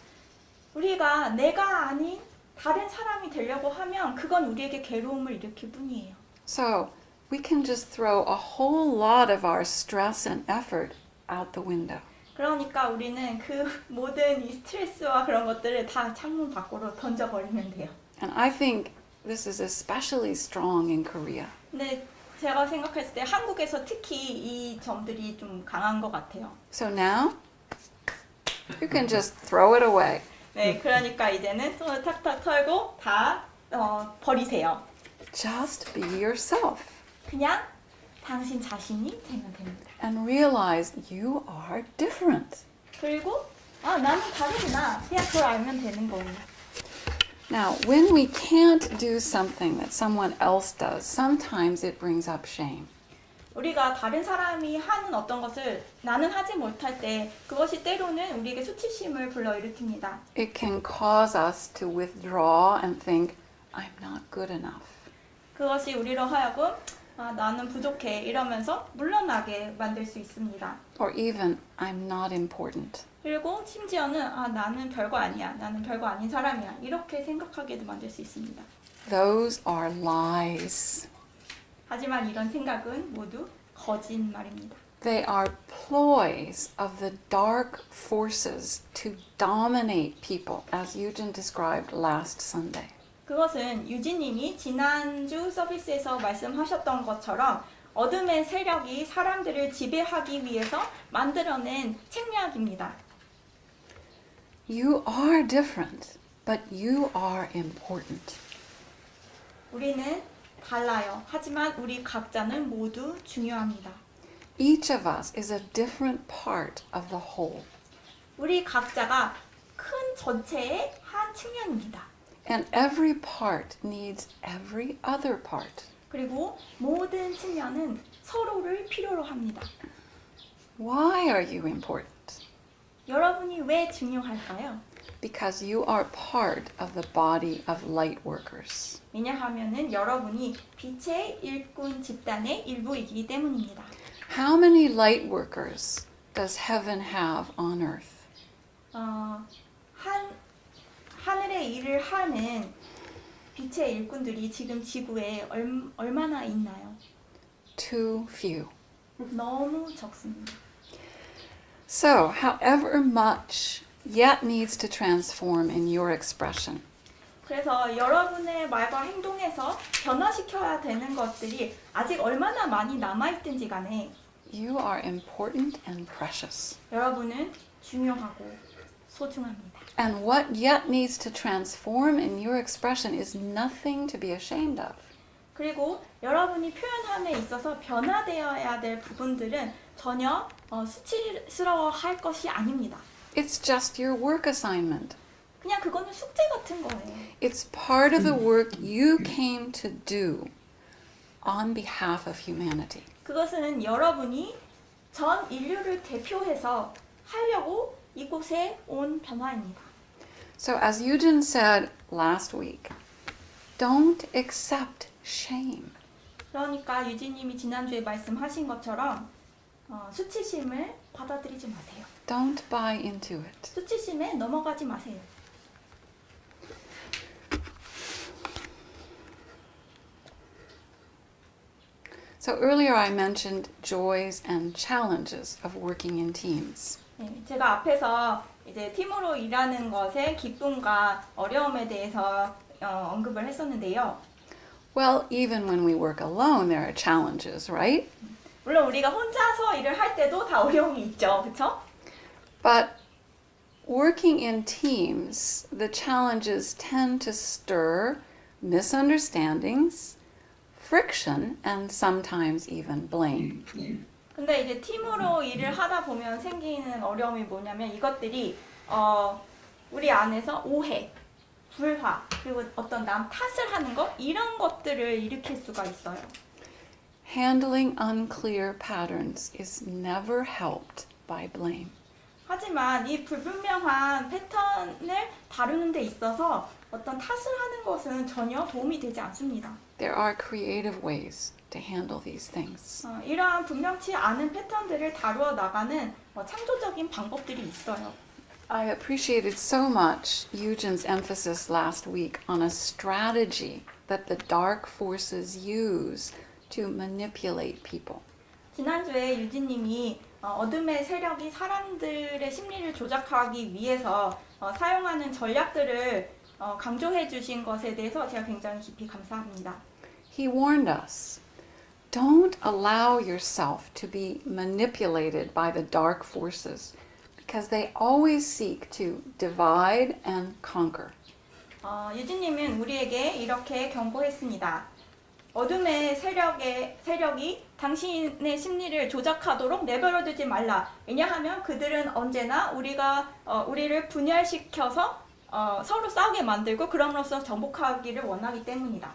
Speaker 2: 우리가 내가 아닌 다른 사람이 되려고 하면 그건 우리에게 괴로움을 일으킬 뿐이에요.
Speaker 1: So we can just throw a whole lot of our stress and effort out the window.
Speaker 2: 그러니까 우리는 그 모든 이 스트레스와 그런 것들을 다 창문 밖으로 던져버리면 돼요.
Speaker 1: And I think this is especially strong in Korea.
Speaker 2: 근데 제가 생각했을 때 한국에서 특히 이 점들이 좀 강한 것 같아요.
Speaker 1: So now you can just throw it away.
Speaker 2: 네, 그러니까 이제는 손을 탁탁 털고 다 버리세요.
Speaker 1: Just be yourself
Speaker 2: 그냥 당신 자신이 되면 됩니다.
Speaker 1: and realize you are different.
Speaker 2: 그리고 나는 다르구나. 그냥 그걸 알면 되는 거예요.
Speaker 1: Now, when we can't do something that someone else does, sometimes it brings up shame.
Speaker 2: 우리가 다른 사람이 하는 어떤 것을 나는 하지 못할 때 그것이 때로는 우리에게 수치심을 불러일으킵니다.
Speaker 1: It can cause us to withdraw and think, I'm not good enough.
Speaker 2: 그것이 우리로 하여금 나는 부족해 이러면서 물러나게 만들 수 있습니다.
Speaker 1: Or even, I'm not important.
Speaker 2: 그리고 심지어는 나는 별거 아니야. 나는 별거 아닌 사람이야. 이렇게 생각하게도 만들 수 있습니다.
Speaker 1: Those are lies.
Speaker 2: 하지만 이런 생각은 모두 거짓말입니다.
Speaker 1: They are ploys of the dark forces to dominate people, as Eugen described last Sunday.
Speaker 2: 그것은 유진님이 지난주 서비스에서 말씀하셨던 것처럼 어둠의 세력이 사람들을 지배하기 위해서 만들어낸 책략입니다.
Speaker 1: You are different, but you are important.
Speaker 2: 우리는 달라요. 하지만 우리 각자는 모두 중요합니다.
Speaker 1: Each of us is a different part of the whole.
Speaker 2: 우리 각자가 큰 전체의 한 측면입니다.
Speaker 1: And every part needs every other part.
Speaker 2: 그리고 모든 측면은 서로를 필요로 합니다.
Speaker 1: Why are you important?
Speaker 2: 여러분이 왜 중요할까요?
Speaker 1: Because you are part of the body of light workers.
Speaker 2: 왜냐하면은 여러분이 빛의 일꾼 집단의 일부이기 때문입니다.
Speaker 1: How many light workers does heaven have on earth?
Speaker 2: 하늘의 일을 하는 빛의 일꾼들이 지금 지구에 얼마나 있나요?
Speaker 1: Too few.
Speaker 2: 너무 적습니다.
Speaker 1: So, however much yet needs to transform in your expression,
Speaker 2: 그래서 여러분의 말과 행동에서 변화시켜야 되는 것들이 아직 얼마나 많이 남아있든지 간에
Speaker 1: you are important and precious.
Speaker 2: 여러분은 중요하고 소중합니다.
Speaker 1: And what yet needs to transform in your expression is nothing to be ashamed of.
Speaker 2: 그리고 여러분이 표현함에 있어서 변화되어야 될 부분들은 전혀 수치스러워할 것이 아닙니다.
Speaker 1: It's just your work assignment.
Speaker 2: 그냥 그거는 숙제 같은 거예요.
Speaker 1: It's part of the work you came to do on behalf of humanity.
Speaker 2: 그것은 여러분이 전 인류를 대표해서 하려고 이곳에 온 변화입니다.
Speaker 1: So as Eugen said last week, don't accept shame.
Speaker 2: 그러니까 유진님이 지난주에 말씀하신 것처럼 수치심을 받아들이지 마세요.
Speaker 1: Don't buy into it.
Speaker 2: 수치심에 넘어가지 마세요.
Speaker 1: So earlier I mentioned joys and challenges of working in teams.
Speaker 2: 네, 제가 앞에서 이제 팀으로 일하는 것의 기쁨과 어려움에 대해서 언급을 했었는데요.
Speaker 1: Well, even when we work alone, there are challenges, right?
Speaker 2: 물론 우리가 혼자서 일을 할 때도 다 어려움이 있죠, 그렇죠?
Speaker 1: But working in teams, the challenges tend to stir misunderstandings, friction and sometimes even blame.
Speaker 2: 근데 이제 팀으로 일을 하다 보면 생기는 어려움이 뭐냐면 이것들이 우리 안에서 오해, 불화, 그리고 어떤 남 탓을 하는 것 이런 것들을 일으킬 수가 있어요.
Speaker 1: Handling unclear patterns is never helped by blame.
Speaker 2: 하지만 이 불분명한 패턴을 다루는 데 있어서 어떤 탓을 하는 것은 전혀 도움이 되지 않습니다.
Speaker 1: There are creative ways to handle these things.
Speaker 2: 이러한 분명치 않은 패턴들을 다루어 나가는 창조적인 방법들이 있어요.
Speaker 1: I appreciated so much Eugen's emphasis last week on a strategy that the dark forces use to manipulate people.
Speaker 2: 지난주에 유진님이 어둠의 세력이 사람들의 심리를 조작하기 위해서 사용하는 전략들을 강조해 주신 것에 대해서 제가 굉장히 깊이 감사합니다.
Speaker 1: He warned us, don't allow yourself to be manipulated by the dark forces because they always seek to divide and conquer.
Speaker 2: 유진님은 우리에게 이렇게 경고했습니다. 어둠의 세력이 당신의 심리를 조작하도록 내버려두지 말라. 왜냐하면 그들은 언제나 우리를 분열시켜서 서로 싸우게 만들고 그럼으로써 정복하기를 원하기 때문이다.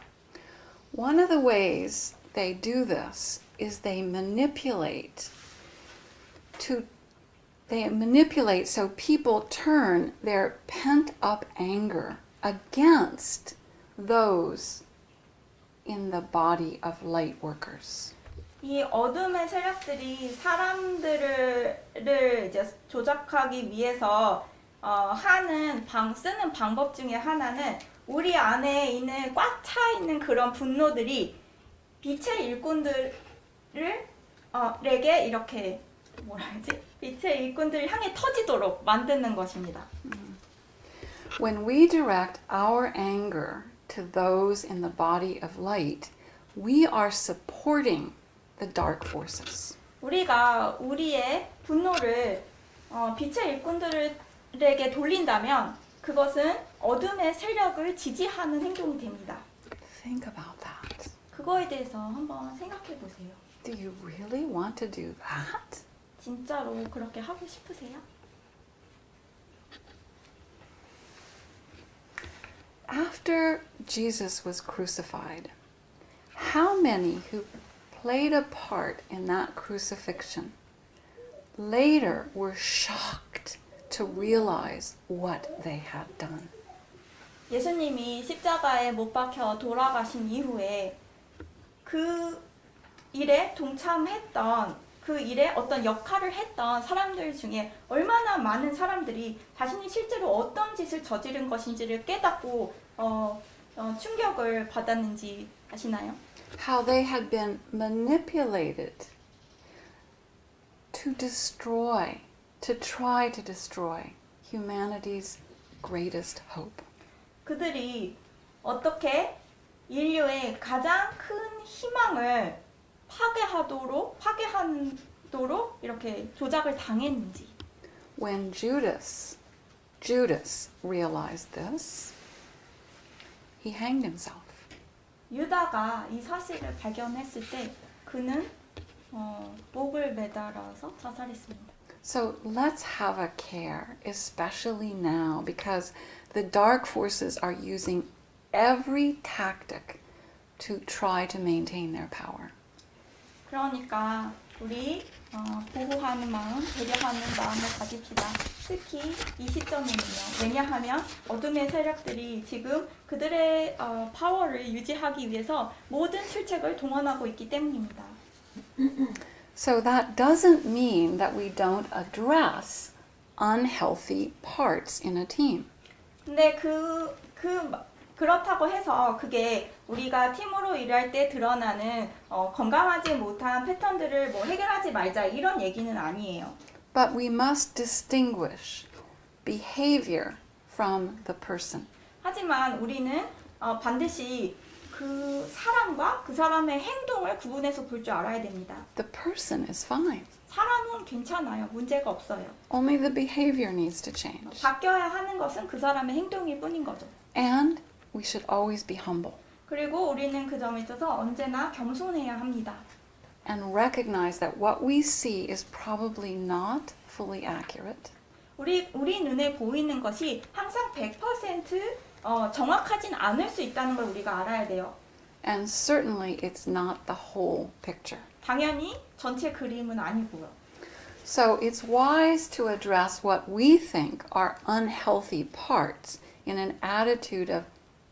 Speaker 1: One of the ways they do this is they manipulate so people turn their pent-up anger against those in the body of light workers.
Speaker 2: 이 어둠의 세력들이 사람들을 이제 조작하기 위해서 쓰는 방법 중에 하나는 우리 안에 있는 꽉 차 있는 그런 분노들이 빛의 일꾼들에게 이렇게 빛의 일꾼들을 향해 터지도록 만드는 것입니다.
Speaker 1: When we direct our anger to those in the body of light, we are supporting the dark forces.
Speaker 2: 우리가 우리의 분노를 빛의 일꾼들에게 돌린다면 그것은 어둠의 세력을 지지하는 행동이 됩니다.
Speaker 1: Think about that.
Speaker 2: 그거에 대해서 한번 생각해 보세요.
Speaker 1: Do you really want to do that?
Speaker 2: 진짜로 그렇게 하고 싶으세요?
Speaker 1: After Jesus was crucified, how many who played a part in that crucifixion later were shocked to realize what they had done?
Speaker 2: 예수님이 십자가에 못 박혀 돌아가신 이후에 그 일에 동참했던 그 일에 어떤 역할을 했던 사람들 중에 얼마나 많은 사람들이 자신이 실제로 어떤 짓을 저지른 것인지를 깨닫고 충격을 받았는지 아시나요?
Speaker 1: How they had been manipulated to try to destroy humanity's greatest hope.
Speaker 2: 그들이 어떻게 인류의 가장 큰 희망을 파괴하도록 이렇게 조작을 당했는지.
Speaker 1: When Judas realized this, he hanged himself.
Speaker 2: 유다가 이 사실을 발견했을 때 그는 목을 매달아서 자살했습니다.
Speaker 1: So let's have a care, especially now, because the dark forces are using every tactic to try to maintain their power.
Speaker 2: 그러니까 우리 보호하는 마음, 배려하는 마음을 가집시다. 특히 이 시점에는요. 왜냐하면 어둠의 세력들이 지금 그들의 파워를 유지하기 위해서 모든 실책을 동원하고 있기 때문입니다.
Speaker 1: So that doesn't mean that we don't address unhealthy parts in a team.
Speaker 2: 근데 그렇다고 해서 그게 우리가 팀으로 일할 때 드러나는 건강하지 못한 패턴들을 해결하지 말자 이런 얘기는 아니에요.
Speaker 1: But we must distinguish behavior from the person.
Speaker 2: 하지만 우리는 반드시 그 사람과 그 사람의 행동을 구분해서 볼 줄 알아야 됩니다.
Speaker 1: The person is fine.
Speaker 2: 사람은 괜찮아요. 문제가 없어요.
Speaker 1: Only the behavior needs to change.
Speaker 2: 바뀌어야 하는 것은 그 사람의 행동일 뿐인 거죠.
Speaker 1: And we should always be humble.
Speaker 2: 그리고 우리는 그 점에 있어서 언제나 겸손해야 합니다.
Speaker 1: and recognize that what we see is probably not fully accurate.
Speaker 2: 우리 눈에 보이는 것이 항상 100% 정확하진 않을 수 있다는 걸 우리가 알아야 돼요.
Speaker 1: And certainly it's not the whole picture.
Speaker 2: 당연히 전체 그림은 아니고요.
Speaker 1: So it's wise to address what we think are unhealthy parts in an attitude of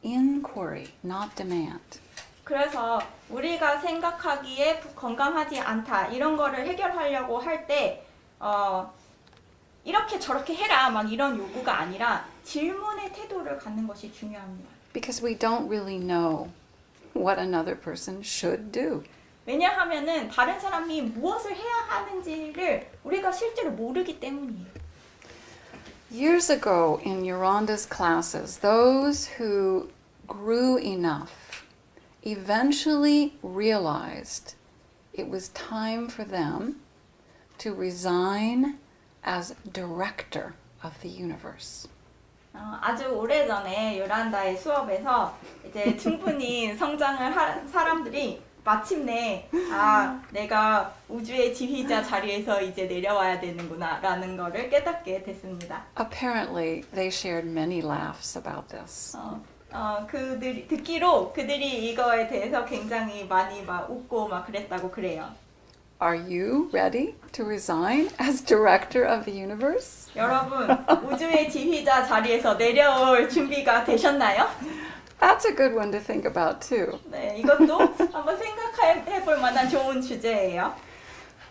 Speaker 1: inquiry, not demand.
Speaker 2: 그래서 우리가 생각하기에 건강하지 않다 이런 거를 해결하려고 할 때 이렇게 저렇게 해라 막 이런 요구가 아니라 질문의 태도를 갖는 것이 중요합니다.
Speaker 1: Because we don't really know what another person should do.
Speaker 2: 왜냐하면은 다른 사람이 무엇을 해야 하는지를 우리가 실제로 모르기 때문이에요.
Speaker 1: Years ago in Yolanda's classes, those who grew enough eventually realized it was time for them to resign as director of the universe.
Speaker 2: 아주 오래전에 요란다의 수업에서 이제 충분히 성장을 한 사람들이 마침내 내가 우주의 지휘자 자리에서 이제 내려와야 되는구나라는 거를 깨닫게 됐습니다.
Speaker 1: Apparently, they shared many laughs about this.
Speaker 2: 그들이 듣기로 그들이 이거에 대해서 굉장히 많이 막 웃고 막 그랬다고 그래요.
Speaker 1: Are you ready to resign as director of the universe?
Speaker 2: 여러분, 우주의 지휘자 자리에서 내려올 준비가 되셨나요?
Speaker 1: That's a good one to think about too.
Speaker 2: 네, 이것도 한번 생각해 볼 만한 좋은 주제예요.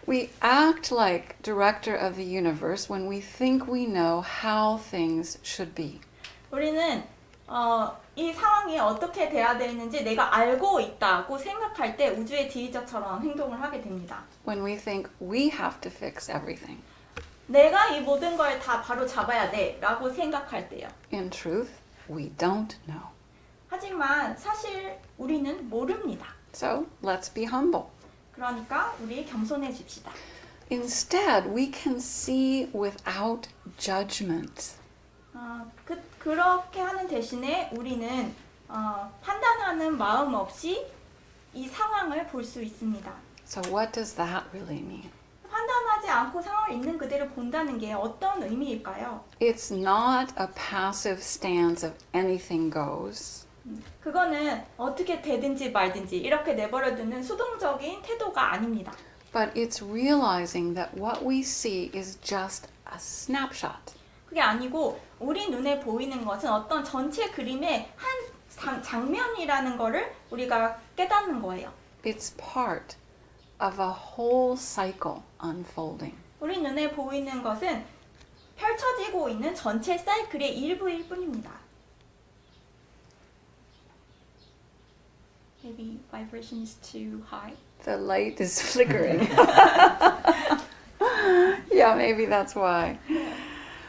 Speaker 1: We act like director of the universe when we think we know how things should be.
Speaker 2: 우리는 이 상황이 어떻게 돼야 되는지 내가 알고 있다고 생각할 때 우주의 지휘자처럼 행동을 하게 됩니다.
Speaker 1: When we think we have to fix everything.
Speaker 2: 내가 이 모든 걸 다 바로 잡아야 돼 라고 생각할 때요.
Speaker 1: In truth, we don't know.
Speaker 2: 하지만 사실 우리는 모릅니다.
Speaker 1: So let's be humble.
Speaker 2: 그러니까 우리 겸손해집시다.
Speaker 1: Instead, we can see without judgment.
Speaker 2: 그렇게 하는 대신에 우리는 판단하는 마음 없이 이 상황을 볼 수 있습니다.
Speaker 1: So what does that really mean?
Speaker 2: 판단하지 않고 상황을 있는 그대로 본다는 게 어떤 의미일까요?
Speaker 1: It's not a passive stance of anything goes.
Speaker 2: 그거는 어떻게 되든지 말든지 이렇게 내버려두는 수동적인 태도가 아닙니다.
Speaker 1: But it's realizing that what we see is just a snapshot.
Speaker 2: 그게 아니고 우리 눈에 보이는 것은 어떤 전체 그림의 한 장면이라는 거를 우리가 깨닫는 거예요.
Speaker 1: It's part of a whole cycle unfolding.
Speaker 2: 우리 눈에 보이는 것은 펼쳐지고 있는 전체 사이클의 일부일 뿐입니다. Maybe vibration is too high.
Speaker 1: The light is flickering. Yeah, maybe that's why.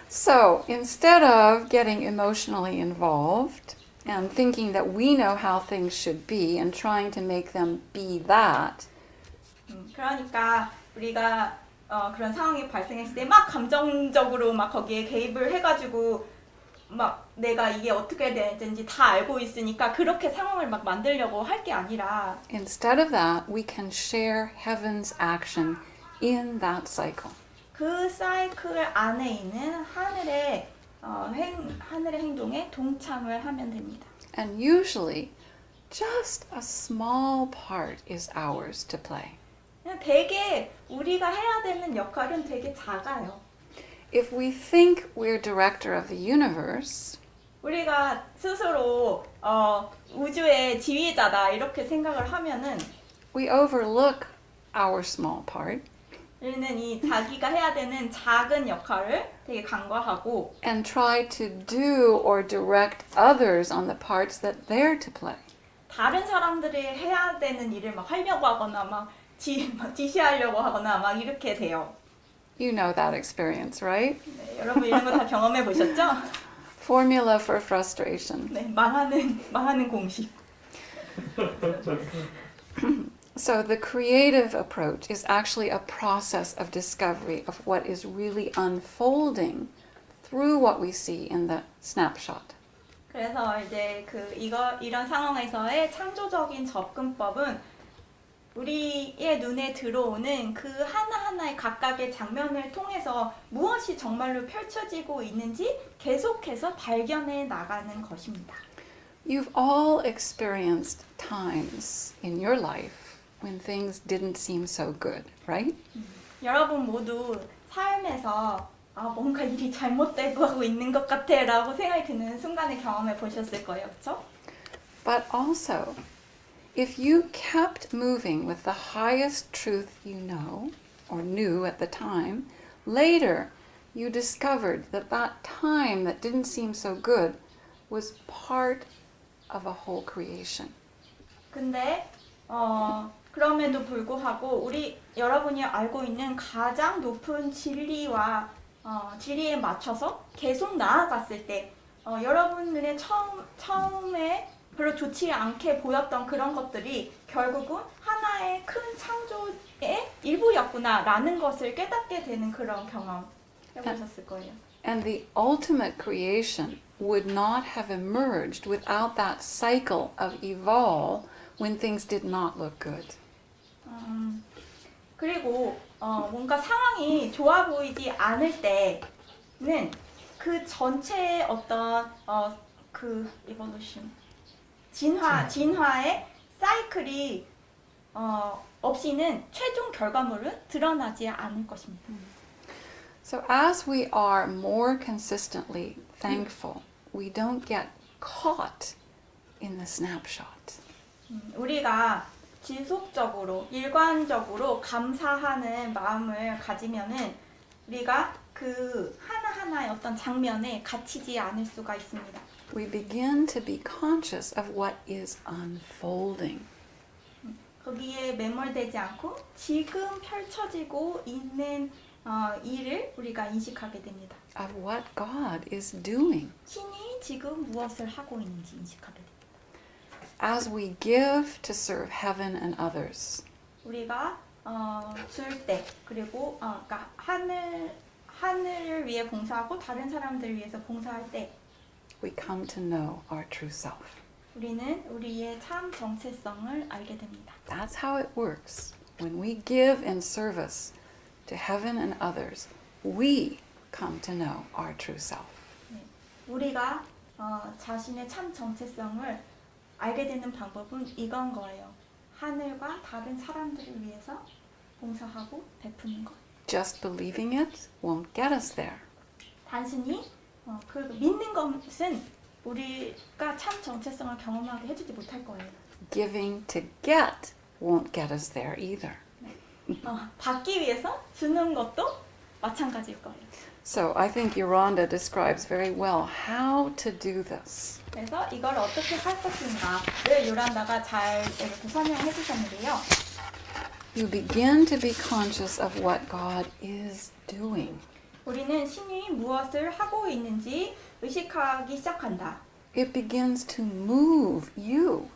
Speaker 1: So instead of getting emotionally involved and thinking that we know how things should be and trying to make them be that,
Speaker 2: 그러니까 우리가 그런 상황이 발생했을 때 막 감정적으로 막 거기에 개입을 해가지고 막 내가 이게 어떻게 되는지 다 알고 있으니까 그렇게 상황을 막 만들려고 할 게 아니라
Speaker 1: instead of that, we can share heaven's action in that cycle.
Speaker 2: 그 사이클 안에 있는 하늘의 행동에 동참을 하면 됩니다.
Speaker 1: And usually, just a small part is ours to play.
Speaker 2: 그냥 되게 우리가 해야 되는 역할은 되게 작아요.
Speaker 1: If we think we're director of the universe,
Speaker 2: 우리가 스스로 우주의 지휘자다 이렇게 생각을 하면은
Speaker 1: we overlook our small part
Speaker 2: 우리는 이 자기가 해야 되는 작은 역할을 되게 간과하고
Speaker 1: and try to do or direct others on the parts that they're to play.
Speaker 2: 다른 사람들이 해야 되는 일을 막 하려고 하거나 막 지시하려고 하거나 막 이렇게 돼요.
Speaker 1: You know that experience, right?
Speaker 2: 네, 여러분 이런 거 다 경험해 보셨죠?
Speaker 1: Formula for frustration.
Speaker 2: 네, 망하는 공식.
Speaker 1: So the creative approach is actually a process of discovery of what is really unfolding through what we see in the snapshot.
Speaker 2: 그래서 이제 이런 상황에서의 창조적인 접근법은 우리의 눈에 들어오는 그 하나하나의 각각의 장면을 통해서 무엇이 정말로 펼쳐지고 있는지 계속해서 발견해 나가는 것입니다.
Speaker 1: You've all experienced times in your life when things didn't seem so good, right?
Speaker 2: 여러분 모두 삶에서 뭔가 일이 잘못되고 하고 있는 것 같아 라고 생각이 드는 순간을 경험해 보셨을 거예요. 그렇죠?
Speaker 1: But also, if you kept moving with the highest truth you know or knew at the time, later you discovered that that time that didn't seem so good was part of a whole creation.
Speaker 2: 근데 그럼에도 불구하고 여러분이 알고 있는 가장 높은 진리와 진리에 맞춰서 계속 나아갔을 때 여러분 눈에 처음에 별로 좋지 않게 보였던 그런 것들이 결국은 하나의 큰 창조의 일부였구나라는 것을 깨닫게 되는 그런 경험 해보셨을 거예요.
Speaker 1: And the ultimate creation would not have emerged without that cycle of evolve when things did not look good.
Speaker 2: 그리고 뭔가 상황이 좋아 보이지 않을 때는 그 전체의 어떤 그 evolution 진화의 사이클이 없이는 최종 결과물은 드러나지 않을 것입니다.
Speaker 1: So as we are more consistently thankful, we don't get caught in the snapshot.
Speaker 2: 우리가 지속적으로 일관적으로 감사하는 마음을 가지면은 우리가 그 하나하나의 어떤 장면에 갇히지 않을 수가 있습니다.
Speaker 1: We begin to be conscious of what is unfolding.
Speaker 2: 거기에 매몰되지 않고 지금 펼쳐지고 있는 일을 우리가 인식하게 됩니다.
Speaker 1: Of what God is doing.
Speaker 2: 신이 지금 무엇을 하고 있는지 인식하게 됩니다.
Speaker 1: As we give to serve heaven and others,
Speaker 2: 우리가 줄 때 그리고 그러니까 하늘을 위해 봉사하고 다른 사람들을 위해서 봉사할 때
Speaker 1: we come to know our true self.
Speaker 2: 우리는 우리의 참 정체성을 알게 됩니다.
Speaker 1: That's how it works. When we give in service to heaven and others, we come to know our true self.
Speaker 2: 우리가 자신의 참 정체성을 알게 되는 방법은 이건 거예요. 하늘과 다른 사람들을 위해서 봉사하고 베푸는 것.
Speaker 1: Just believing it won't get us there.
Speaker 2: 단순히 그 믿는 것은 우리가 참 정체성을 경험하게 해주지 못할 거예요.
Speaker 1: Giving to get won't get us there either.
Speaker 2: 받기 위해서 주는 것도 마찬가지일 거예요.
Speaker 1: So I think Yolanda describes very well how to do this.
Speaker 2: 그래서 이걸 어떻게 할 것인가를 요란다가 잘 이렇게 설명해 주셨는데요.
Speaker 1: You begin to be conscious of what God is doing.
Speaker 2: 우리는 신이 무엇을 하고 있는지 의식하기 시작한다.
Speaker 1: It begins to move you.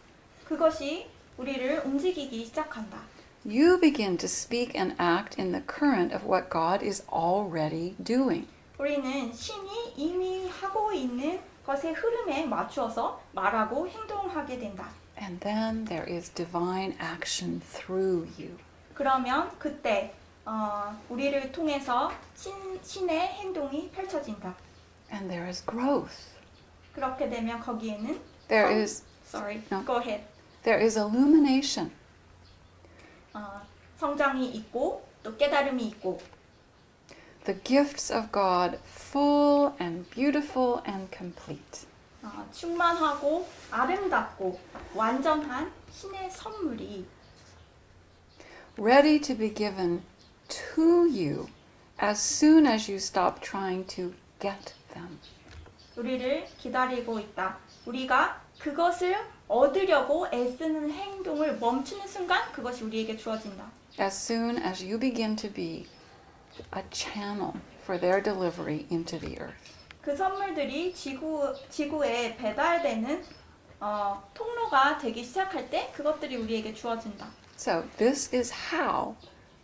Speaker 2: 그것이 우리를 움직이기 시작한다.
Speaker 1: You begin to speak and act in the current of what God is already doing.
Speaker 2: 우리는 신이 이미 하고 있는 것의 흐름에 맞추어서 말하고 행동하게 된다.
Speaker 1: And then there is divine action through you.
Speaker 2: 그러면 그때 우리를 통해서 신의 행동이 펼쳐진다.
Speaker 1: And there is growth.
Speaker 2: 그렇게 되면 거기에는
Speaker 1: There is
Speaker 2: Sorry, go ahead.
Speaker 1: There is illumination.
Speaker 2: 성장이 있고 또 깨달음이 있고
Speaker 1: The gifts of God full and beautiful and complete.
Speaker 2: 충만하고 아름답고 완전한 신의 선물이
Speaker 1: Ready to be given to you as soon as you stop trying to get them.
Speaker 2: 우리를 기다리고 있다. 우리가 그것을 얻으려고 애쓰는 행동을 멈추는 순간 그것이 우리에게 주어진다.
Speaker 1: As soon as you begin to be a channel for their delivery into the earth.
Speaker 2: 그 선물들이 지구에 배달되는 통로가 되기 시작할 때 그것들이 우리에게 주어진다.
Speaker 1: So this is how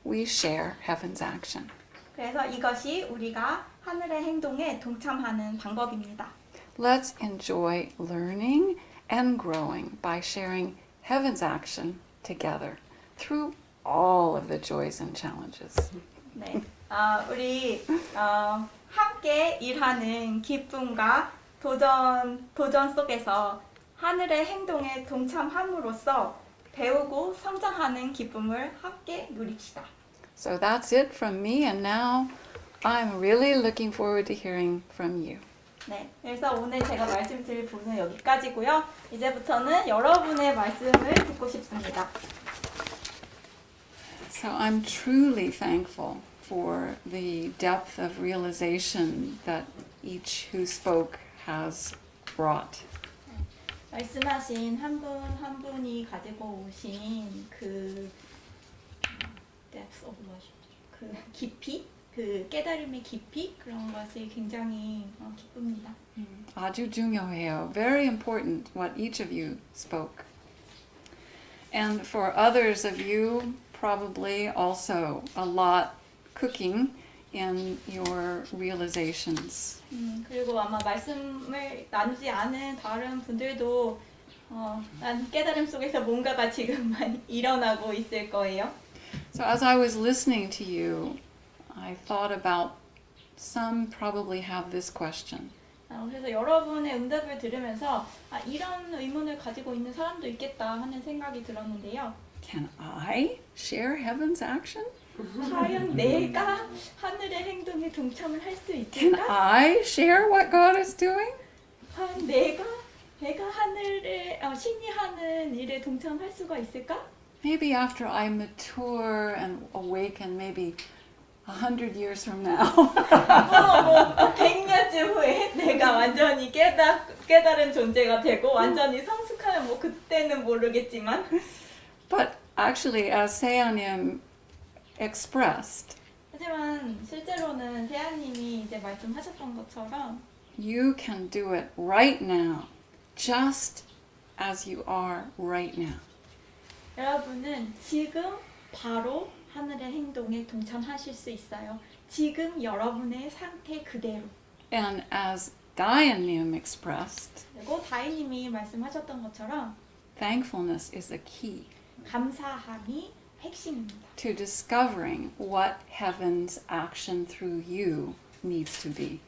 Speaker 1: we share heaven's action.
Speaker 2: 그래서 이것이 우리가 하늘의 행동에 동참하는 방법입니다.
Speaker 1: let's enjoy learning and growing by sharing heaven's action together through all of the joys and challenges.
Speaker 2: 네, 우리 함께 일하는 기쁨과 도전 속에서 하늘의 행동에 동참함으로써 배우고 성장하는 기쁨을 함께 누립시다.
Speaker 1: So that's it from me, and now I'm really looking forward to hearing from you.
Speaker 2: 네, 그래서 오늘 제가 말씀드릴 부분은 여기까지고요. 이제부터는 여러분의 말씀을 듣고 싶습니다.
Speaker 1: So I'm truly thankful for the depth of realization that each who spoke has brought.
Speaker 2: 말씀하신 한 분 한 분이 가지고 오신 그 depth of what? 그 깊이, 그 깨달음의 깊이 그런 것이 굉장히 기쁩니다.
Speaker 1: 아주 중요해요. Very important what each of you spoke. And for others of you, probably also a lot cooking in your realizations.
Speaker 2: 그리고 아마 말씀을 나누지 않은 다른 분들도 난 깨달음 속에서 뭔가가 지금 많이 일어나고 있을 거예요.
Speaker 1: So as I was listening to you, I thought about some probably have this question.
Speaker 2: 그래서 여러분의 응답을 들으면서 이런 의문을 가지고 있는 사람도 있겠다 하는 생각이 들었는데요.
Speaker 1: Can I share heaven's action?
Speaker 2: 과연 내가 하늘의 행동에 동참을 할 수
Speaker 1: Can
Speaker 2: 있을까?
Speaker 1: I share what God is doing?
Speaker 2: 과연 내가 하늘의 신이 하는 일에 동참할 수가 있을까?
Speaker 1: Maybe after I mature and awaken, maybe 100 years from now.
Speaker 2: 100년쯤 후에 내가 완전히 깨달은 존재가 되고 완전히 성숙하면 그때는 모르겠지만
Speaker 1: But actually, as Seonim expressed,
Speaker 2: 하지만 실제로는 세아님이 이제 말씀하셨던 것처럼
Speaker 1: you can do it right now, just as you are right now.
Speaker 2: 여러분은 지금 바로 하늘의 행동에 동참하실 수 있어요. 지금 여러분의 상태 그대로.
Speaker 1: And as Dayanim expressed,
Speaker 2: 그리고 다이님이 말씀하셨던 것처럼
Speaker 1: thankfulness is the key
Speaker 2: 감사함이 핵심입니다.
Speaker 1: to discovering what heaven's action through you needs to be.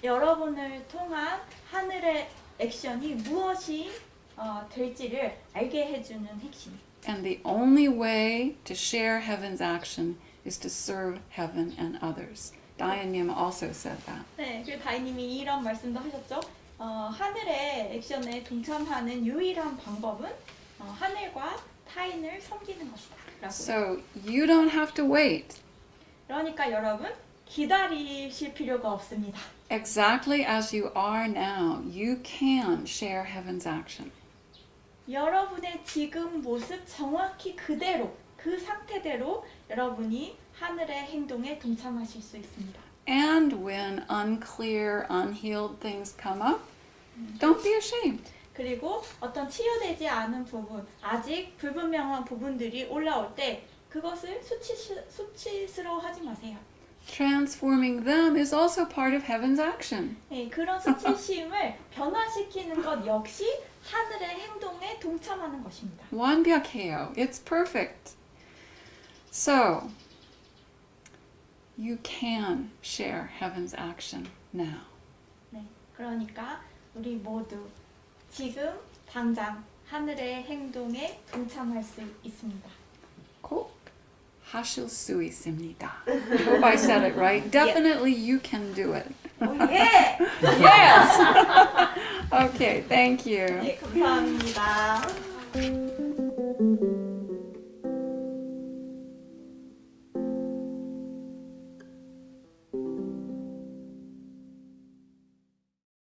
Speaker 2: 여러분을 통한 하늘의 액션이 무엇이 될지를 알게 해주는 핵심.
Speaker 1: And the only way to share heaven's action is to serve heaven and others. Dayanim also said that.
Speaker 2: 네, 그 다이님이 이런 말씀도 하셨죠. 하늘의 액션에 동참하는 유일한 방법은 하늘과 타인을 섬기는 것이다. 라고.
Speaker 1: So you don't have to wait.
Speaker 2: 그러니까 여러분 기다리실 필요가 없습니다.
Speaker 1: Exactly as you are now, you can share heaven's action.
Speaker 2: 여러분의 지금 모습 정확히 그대로 그 상태대로 여러분이 하늘의 행동에 동참하실 수 있습니다.
Speaker 1: And when unclear, unhealed things come up, don't be ashamed.
Speaker 2: 그리고 어떤 치유되지 않은 부분, 아직 불분명한 부분들이 올라올 때 그것을 수치스러워하지 마세요.
Speaker 1: Transforming them is also part of heaven's action.
Speaker 2: 네, 그런 수치심을 변화시키는 것 역시 하늘의 행동에 동참하는 것입니다.
Speaker 1: 완벽해요. It's perfect. So, you can share heaven's action now.
Speaker 2: 네, 그러니까 우리 모두 지금 당장 하늘의 행동에 동참할 수 있습니다.
Speaker 1: 꼭 하실 수 있습니다. Hope I said it right. Definitely you can do it.
Speaker 2: 예!
Speaker 1: Yes! Okay, thank you.
Speaker 2: 네, 감사합니다.